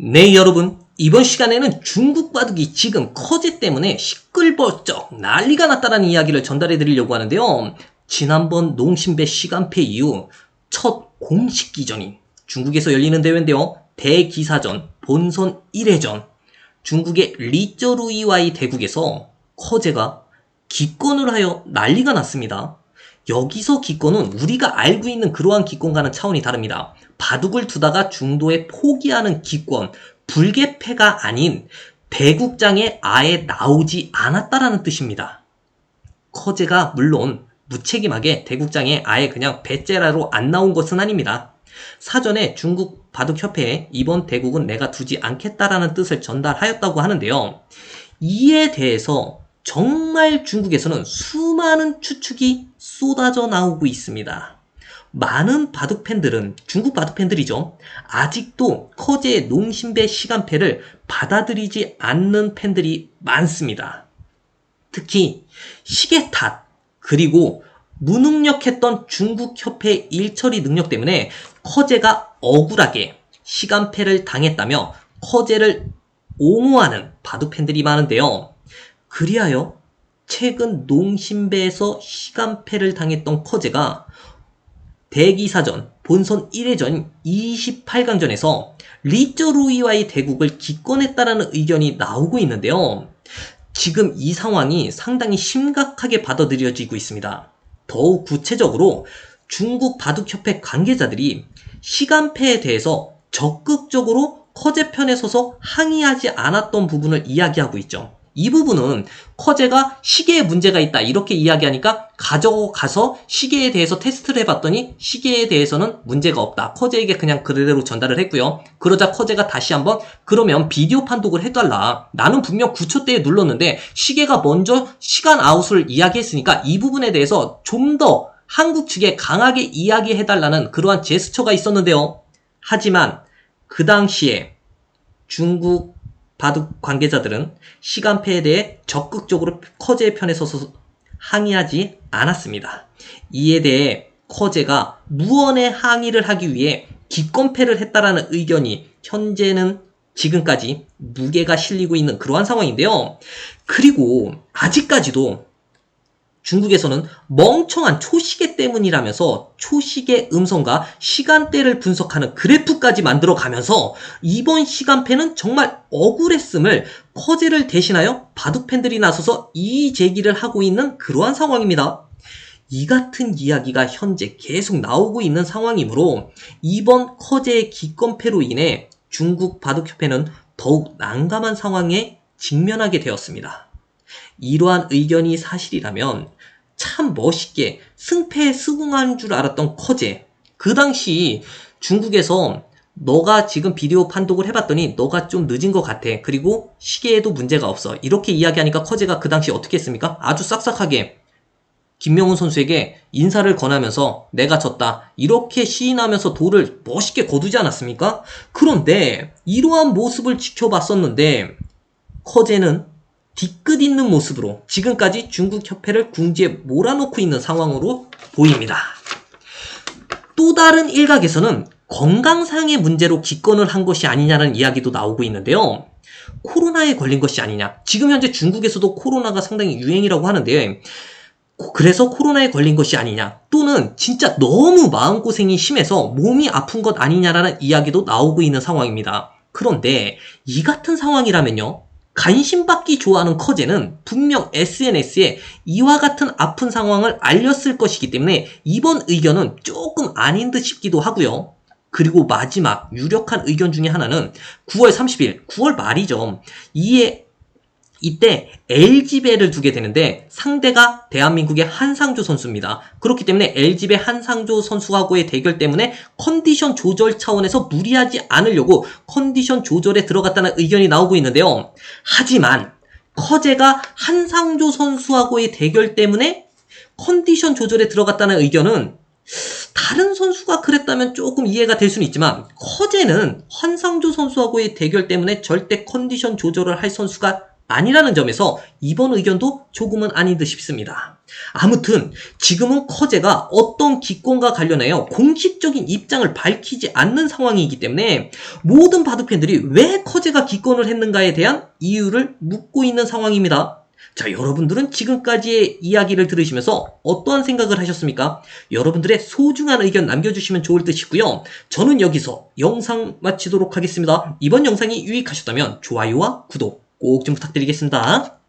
네, 여러분. 이번 시간에는 중국 바둑이 지금 커제 때문에 시끌벅적 난리가 났다는 이야기를 전달해 드리려고 하는데요. 지난번 농심배 시간패 이후 첫 공식 기전인 중국에서 열리는 대회인데요. 대기사전 본선 1회전 중국의 리쩌루이와의 대국에서 커제가 기권을 하여 난리가 났습니다. 여기서 기권은 우리가 알고 있는 그러한 기권과는 차원이 다릅니다. 바둑을 두다가 중도에 포기하는 기권, 불개패가 아닌 대국장에 아예 나오지 않았다라는 뜻입니다. 커제가 물론 무책임하게 대국장에 아예 그냥 배째라로 안 나온 것은 아닙니다. 사전에 중국 바둑협회에 이번 대국은 내가 두지 않겠다라는 뜻을 전달하였다고 하는데요. 이에 대해서 정말 중국에서는 수많은 추측이 쏟아져 나오고 있습니다. 많은 바둑팬들은, 중국 바둑팬들이죠. 아직도 커제의 농심배 시간패를 받아들이지 않는 팬들이 많습니다. 특히 시계 탓, 그리고 무능력했던 중국 협회의 일처리 능력 때문에 커제가 억울하게 시간패를 당했다며 커제를 옹호하는 바둑팬들이 많은데요. 그리하여 최근 농심배에서 시간패를 당했던 커제가 대기사전 본선 1회전 28강전에서 리쩌루이와의 대국을 기권했다라는 의견이 나오고 있는데요. 지금 이 상황이 상당히 심각하게 받아들여지고 있습니다. 더욱 구체적으로 중국 바둑협회 관계자들이 시간패에 대해서 적극적으로 커제 편에 서서 항의하지 않았던 부분을 이야기하고 있죠. 이 부분은 커제가 시계에 문제가 있다 이렇게 이야기하니까 가져가서 시계에 대해서 테스트를 해봤더니 시계에 대해서는 문제가 없다. 커제에게 그냥 그대로 전달을 했고요. 그러자 커제가 다시 한번 그러면 비디오 판독을 해달라. 나는 분명 9초대에 눌렀는데 시계가 먼저 시간 아웃을 이야기했으니까 이 부분에 대해서 좀 더 한국 측에 강하게 이야기해달라는 그러한 제스처가 있었는데요. 하지만 그 당시에 중국 바둑 관계자들은 시간패에 대해 적극적으로 커제의 편에 서서 항의하지 않았습니다. 이에 대해 커제가 무언의 항의를 하기 위해 기권패를 했다라는 의견이 현재는 지금까지 무게가 실리고 있는 그러한 상황인데요. 그리고 아직까지도 중국에서는 멍청한 초시계 때문이라면서 초시계 음성과 시간대를 분석하는 그래프까지 만들어가면서 이번 시간패는 정말 억울했음을 커제를 대신하여 바둑팬들이 나서서 이의 제기를 하고 있는 그러한 상황입니다. 이 같은 이야기가 현재 계속 나오고 있는 상황이므로 이번 커제의 기권패로 인해 중국 바둑협회는 더욱 난감한 상황에 직면하게 되었습니다. 이러한 의견이 사실이라면 참 멋있게 승패에 수긍한 줄 알았던 커제. 그 당시 중국에서 너가 지금 비디오 판독을 해봤더니 너가 좀 늦은 것 같아. 그리고 시계에도 문제가 없어. 이렇게 이야기하니까 커제가 그 당시 어떻게 했습니까? 아주 싹싹하게 김명훈 선수에게 인사를 권하면서 내가 졌다. 이렇게 시인하면서 돌을 멋있게 거두지 않았습니까? 그런데 이러한 모습을 지켜봤었는데 커제는 뒤끝 있는 모습으로 지금까지 중국 협회를 궁지에 몰아놓고 있는 상황으로 보입니다. 또 다른 일각에서는 건강상의 문제로 기권을 한 것이 아니냐는 이야기도 나오고 있는데요. 코로나에 걸린 것이 아니냐. 지금 현재 중국에서도 코로나가 상당히 유행이라고 하는데 그래서 코로나에 걸린 것이 아니냐. 또는 진짜 너무 마음고생이 심해서 몸이 아픈 것 아니냐라는 이야기도 나오고 있는 상황입니다. 그런데 이 같은 상황이라면요. 관심받기 좋아하는 커제는 분명 SNS에 이와 같은 아픈 상황을 알렸을 것이기 때문에 이번 의견은 조금 아닌 듯 싶기도 하고요. 그리고 마지막 유력한 의견 중에 하나는 9월 30일, 9월 말이죠. 이때 LG배를 두게 되는데 상대가 대한민국의 한상조 선수입니다. 그렇기 때문에 LG배 한상조 선수하고의 대결 때문에 컨디션 조절 차원에서 무리하지 않으려고 컨디션 조절에 들어갔다는 의견이 나오고 있는데요. 하지만 커제가 한상조 선수하고의 대결 때문에 컨디션 조절에 들어갔다는 의견은 다른 선수가 그랬다면 조금 이해가 될 수는 있지만 커제는 한상조 선수하고의 대결 때문에 절대 컨디션 조절을 할 선수가 아니라는 점에서 이번 의견도 조금은 아닌 듯 싶습니다. 아무튼 지금은 커제가 어떤 기권과 관련하여 공식적인 입장을 밝히지 않는 상황이기 때문에 모든 바둑팬들이 왜 커제가 기권을 했는가에 대한 이유를 묻고 있는 상황입니다. 자, 여러분들은 지금까지의 이야기를 들으시면서 어떠한 생각을 하셨습니까? 여러분들의 소중한 의견 남겨주시면 좋을 듯 싶고요. 저는 여기서 영상 마치도록 하겠습니다. 이번 영상이 유익하셨다면 좋아요와 구독 꼭 좀 부탁드리겠습니다.